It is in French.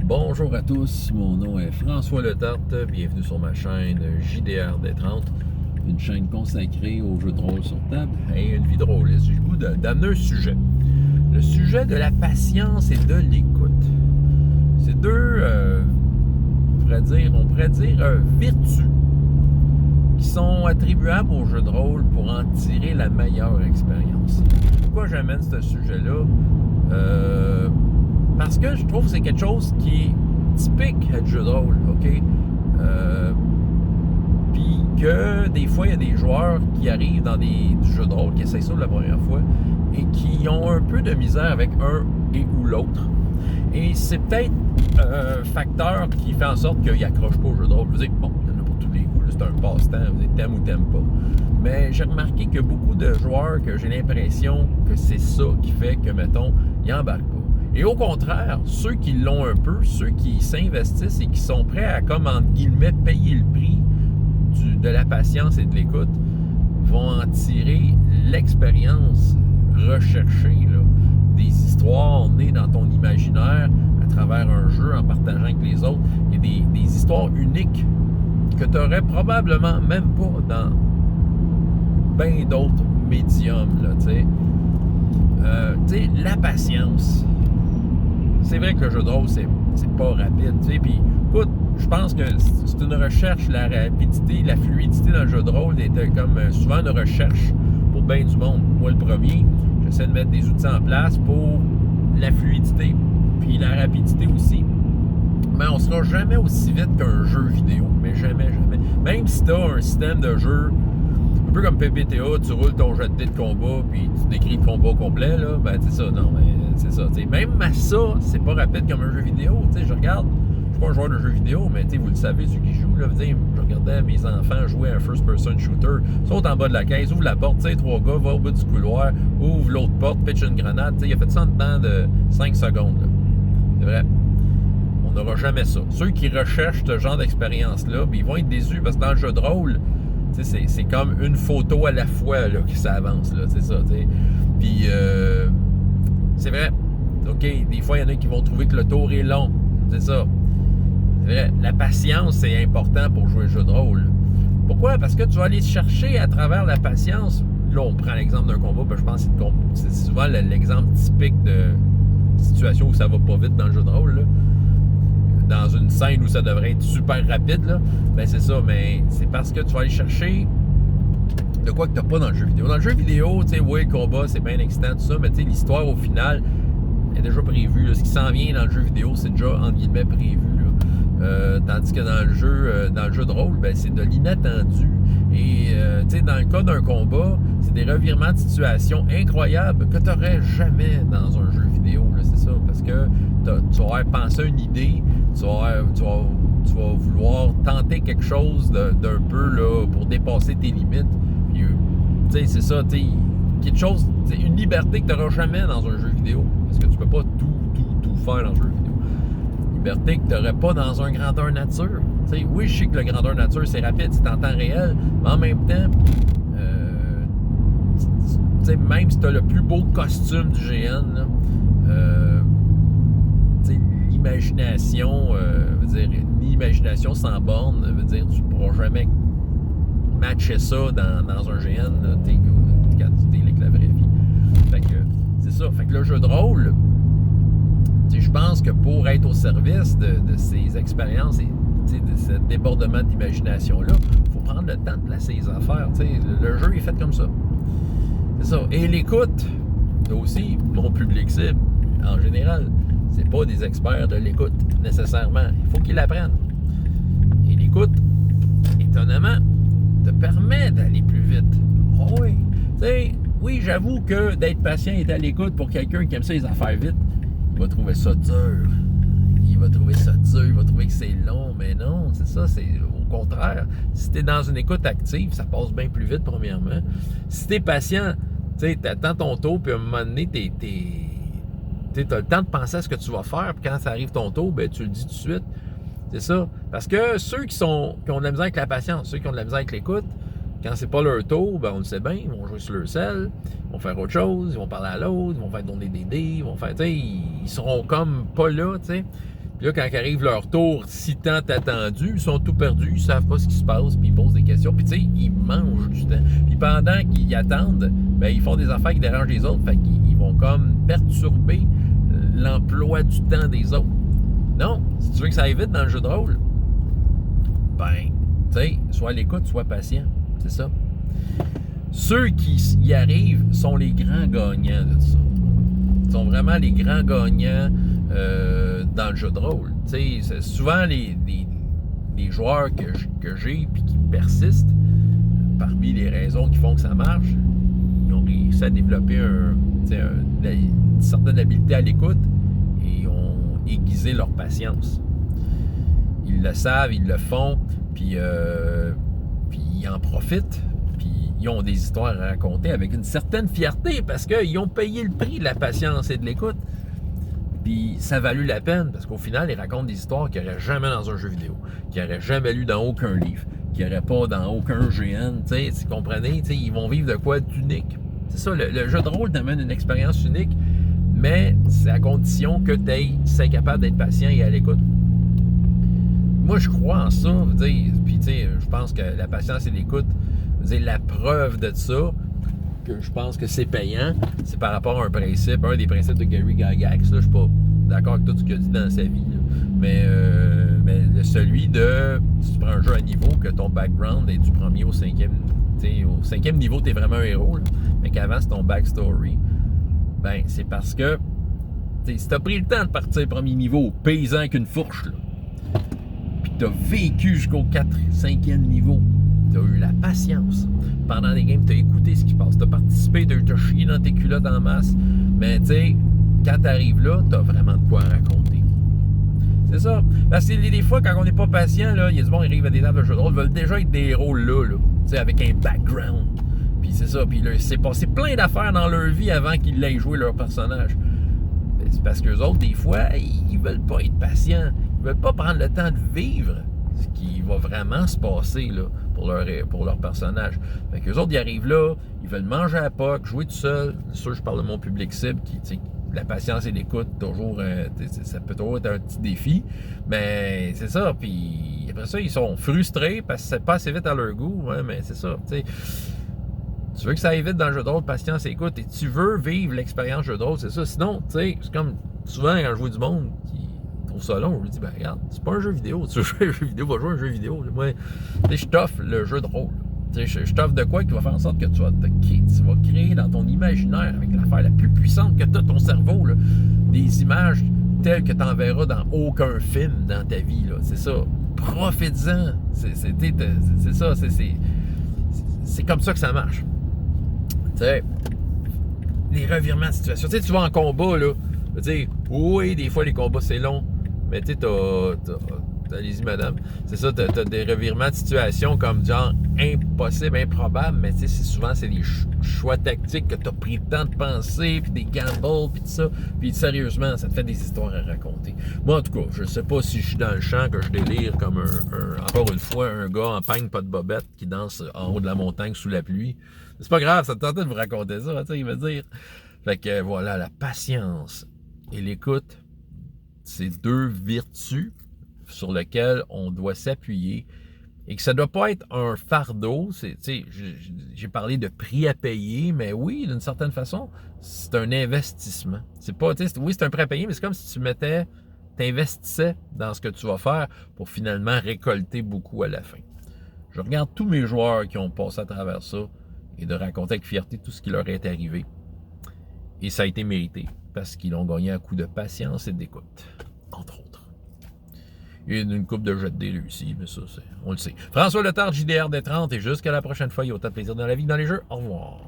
Bonjour à tous, mon nom est François Letarte, bienvenue sur ma chaîne JDR D30, une chaîne consacrée aux jeux de rôle sur table et une vie de rôle. J'ai le goût d'amener un sujet. Le sujet de la patience et de l'écoute. C'est deux, on pourrait dire vertus qui sont attribuables aux jeux de rôle pour en tirer la meilleure expérience. Pourquoi j'amène ce sujet-là? Parce que je trouve que c'est quelque chose qui est typique du jeu de rôle, OK? Puis que des fois, il y a des joueurs qui arrivent dans des jeux de rôle, qui essayent ça la première fois, et qui ont un peu de misère avec un et ou l'autre. Et c'est peut-être un facteur qui fait en sorte qu'ils n'accrochent pas au jeu de rôle. Vous dites, bon, il y en a pour tous les goûts, c'est un passe-temps, vous dites, t'aimes ou t'aimes pas. Mais j'ai remarqué que beaucoup de joueurs, que j'ai l'impression que c'est ça qui fait que, mettons, ils embarquent pas. Et au contraire, ceux qui l'ont un peu, ceux qui s'investissent et qui sont prêts à, comme entre guillemets, payer le prix de la patience et de l'écoute, vont en tirer l'expérience recherchée, là, des histoires nées dans ton imaginaire à travers un jeu, en partageant avec les autres, et des histoires uniques que tu n'aurais probablement même pas dans bien d'autres médiums, là, tu sais, la patience. C'est vrai que le jeu de rôle, c'est pas rapide, tu sais, puis écoute, je pense que c'est une recherche, la rapidité, la fluidité dans le jeu de rôle est comme souvent une recherche pour bien du monde. Moi, le premier, j'essaie de mettre des outils en place pour la fluidité, puis la rapidité aussi. Mais on sera jamais aussi vite qu'un jeu vidéo, mais jamais. Même si tu as un système de jeu, un peu comme PBTA, tu roules ton jet de dés de combat, puis tu décris le combat complet, là, ben c'est ça, non, mais c'est ça. T'sais, même à ça, c'est pas rapide comme un jeu vidéo. T'sais, je regarde, je suis pas un joueur de jeu vidéo, mais vous le savez, ceux qui jouent, là, je regardais mes enfants jouer à un first-person shooter, sautent en bas de la caisse, ouvre la porte, trois gars, va au bout du couloir, ouvre l'autre porte, pitch une grenade, il a fait ça en dedans de 5 secondes. Là. C'est vrai. On n'aura jamais ça. Ceux qui recherchent ce genre d'expérience-là, ils vont être déçus parce que dans le jeu de rôle, c'est comme une photo à la fois là, que ça avance, là, c'est ça. T'sais. Puis, c'est vrai. OK, des fois, il y en a qui vont trouver que le tour est long. C'est ça. C'est vrai. La patience, c'est important pour jouer le jeu de rôle. Pourquoi? Parce que tu vas aller chercher à travers la patience. Là, on prend l'exemple d'un combat, je pense que c'est souvent l'exemple typique de situation où ça va pas vite dans le jeu de rôle, là. Dans une scène où ça devrait être super rapide, là, ben c'est ça, mais c'est parce que tu vas aller chercher de quoi que tu n'as pas dans le jeu vidéo. Dans le jeu vidéo, tu sais, oui, le combat, c'est bien excitant, tout ça, mais tu sais, l'histoire, au final, est déjà prévue. Là. Ce qui s'en vient dans le jeu vidéo, c'est déjà, entre guillemets, prévu. Là. Tandis que dans le jeu de rôle, ben, c'est de l'inattendu. Et, tu sais, dans le cas d'un combat, c'est des revirements de situation incroyables que tu n'aurais jamais dans un jeu vidéo, là, c'est ça, parce que tu vas penser à une idée, tu vas vouloir tenter quelque chose d'un peu là, pour dépasser tes limites. Puis, tu sais, c'est ça, tu sais, quelque chose, une liberté que tu n'auras jamais dans un jeu vidéo, parce que tu peux pas tout faire dans un jeu vidéo. Liberté que tu n'aurais pas dans un grandeur nature. Tu sais, oui, je sais que le grandeur nature, c'est rapide, c'est en temps réel, mais en même temps, tu sais, même si tu as le plus beau costume du GN, là, l'imagination, une imagination sans borne, veut dire tu ne pourras jamais matcher ça dans un GN là, quand tu deals avec la vraie vie. Fait que c'est ça. Fait que le jeu de rôle, je pense que pour être au service de ces expériences et de ce débordement d'imagination-là, il faut prendre le temps de placer les affaires. Le jeu est fait comme ça. C'est ça. Et l'écoute, aussi, mon public cible, en général, c'est pas des experts de l'écoute, nécessairement. Il faut qu'ils l'apprennent. Et l'écoute, étonnamment, te permet d'aller plus vite. Oh oui. Tu sais, oui, j'avoue que d'être patient et à l'écoute pour quelqu'un qui aime ça les affaires vite, il va trouver ça dur. Il va trouver que c'est long, mais non, c'est ça, c'est au contraire. Si tu es dans une écoute active, ça passe bien plus vite, premièrement. Si tu es patient, tu sais, t'attends ton tour, puis à un moment donné, tu as le temps de penser à ce que tu vas faire, puis quand ça arrive ton tour, ben, tu le dis tout de suite. C'est ça. Parce que ceux qui ont de la misère avec la patience, ceux qui ont de la misère avec l'écoute, quand c'est pas leur tour, ben on le sait bien, ils vont jouer sur leur sel, ils vont faire autre chose, ils vont parler à l'autre, ils vont faire donner des dés, ils vont faire, tu sais, ils seront comme pas là, tu sais. Puis là, quand arrive leur tour, si tant attendu, ils sont tout perdus, ils savent pas ce qui se passe, puis ils posent des questions. Puis tu sais, ils mangent du temps. Puis pendant qu'ils attendent, ben ils font des affaires qui dérangent les autres. Fait qu'ils vont comme perturber l'emploi du temps des autres. Non, si tu veux que ça aille vite dans le jeu de rôle, ben, tu sais, sois à l'écoute, sois patient. C'est ça. Ceux qui y arrivent sont les grands gagnants de ça. Ils sont vraiment les grands gagnants dans le jeu de rôle. Tu sais, c'est souvent les joueurs que j'ai puis qui persistent, parmi les raisons qui font que ça marche, ils ont réussi à développer une certaine habileté à l'écoute et ont aiguisé leur patience. Ils le savent, ils le font, puis ils en profitent, puis ils ont des histoires à raconter avec une certaine fierté parce qu'ils ont payé le prix de la patience et de l'écoute. Puis ça a valu la peine parce qu'au final, ils racontent des histoires qu'ils n'auraient jamais dans un jeu vidéo, qu'ils n'auraient jamais lu dans aucun livre, qu'ils n'auraient pas dans aucun GN. Vous comprenez? Ils vont vivre de quoi d'unique. C'est ça, le jeu de rôle t'amène une expérience unique, mais c'est à condition que tu sois capable d'être patient et à l'écoute. Moi, je crois en ça. Puis, je pense que la patience et l'écoute, la preuve de ça, que je pense que c'est payant, c'est par rapport à un principe, un des principes de Gary Gygax. Là, je ne suis pas d'accord avec tout ce qu'il a dit dans sa vie, là. Mais celui de, si tu prends un jeu à niveau, que ton background est du premier au cinquième, au cinquième niveau, tu es vraiment un héros, là, mais qu'avant, c'est ton backstory. Ben, c'est parce que si tu as pris le temps de partir premier niveau, paysan avec une fourche, là, puis tu as vécu jusqu'au 5e niveau, tu as eu la patience. Pendant les games, tu as écouté ce qui passe. Tu as participé, tu as chié dans tes culottes en masse. Mais tu sais, quand tu arrives là, tu as vraiment de quoi raconter. C'est ça. Parce que des fois, quand on n'est pas patient, il y a du monde qui arrive à des tables de jeux de rôle, ils veulent déjà être des héros là, avec un background. Puis c'est ça. Puis il s'est passé plein d'affaires dans leur vie avant qu'ils l'aient joué leur personnage. C'est parce qu'eux autres, des fois, ils veulent pas être patients. Ils veulent pas prendre le temps de vivre ce qui va vraiment se passer là, pour leur personnage. Fait qu'eux autres, ils arrivent là, ils veulent manger à POC, jouer tout seul. C'est sûr, je parle de mon public cible qui, la patience et l'écoute, toujours, ça peut toujours être un petit défi. Mais c'est ça. Puis après ça, ils sont frustrés parce que c'est pas assez vite à leur goût. Ouais, mais c'est ça. T'sais. Tu veux que ça aille vite dans le jeu de rôle, patience et écoute, et tu veux vivre l'expérience jeu de rôle, c'est ça. Sinon, tu sais, c'est comme souvent quand je vois du monde qui trouve ça long, je lui dis, ben regarde, c'est pas un jeu vidéo. Tu veux jouer à un jeu vidéo, va jouer à un jeu vidéo. Moi, tu sais, je t'offre le jeu de rôle. Tu sais, je t'offre de quoi qui va faire en sorte que tu vas créer dans ton imaginaire, avec l'affaire la plus puissante que tu as, ton cerveau, là, des images telles que tu n'enverras dans aucun film dans ta vie. Là. C'est ça. Profites-en. C'est ça. C'est comme ça que ça marche. Tu sais, les revirements de situation. Tu sais, tu vas en combat, là. Tu sais, oui, des fois, les combats, c'est long. Mais tu sais, allez-y, madame. C'est ça, t'as des revirements de situation comme genre impossible, improbable, mais tu sais, souvent, c'est des choix tactiques que t'as pris le temps de penser, puis des gambles, puis tout ça. Puis sérieusement, ça te fait des histoires à raconter. Moi, en tout cas, je sais pas si je suis dans le champ, que je délire comme encore une fois, un gars en pagne, pas de bobette, qui danse en haut de la montagne sous la pluie. C'est pas grave, ça te tentait de vous raconter ça, tu sais, il veut dire. Fait que voilà, la patience et l'écoute, c'est deux vertus sur lesquelles on doit s'appuyer et que ça ne doit pas être un fardeau. J'ai parlé de prix à payer, mais oui, d'une certaine façon, c'est un investissement. C'est pas, oui, c'est un prix à payer, mais c'est comme si tu t'investissais dans ce que tu vas faire pour finalement récolter beaucoup à la fin. Je regarde tous mes joueurs qui ont passé à travers ça et de raconter avec fierté tout ce qui leur est arrivé. Et ça a été mérité parce qu'ils l'ont gagné à coup de patience et d'écoute, entre autres. Il y a une coupe de jet de dés réussi, mais ça, on le sait. François Letard, JDR des 30, et jusqu'à la prochaine fois, il y a autant de plaisir dans la vie que dans les jeux. Au revoir.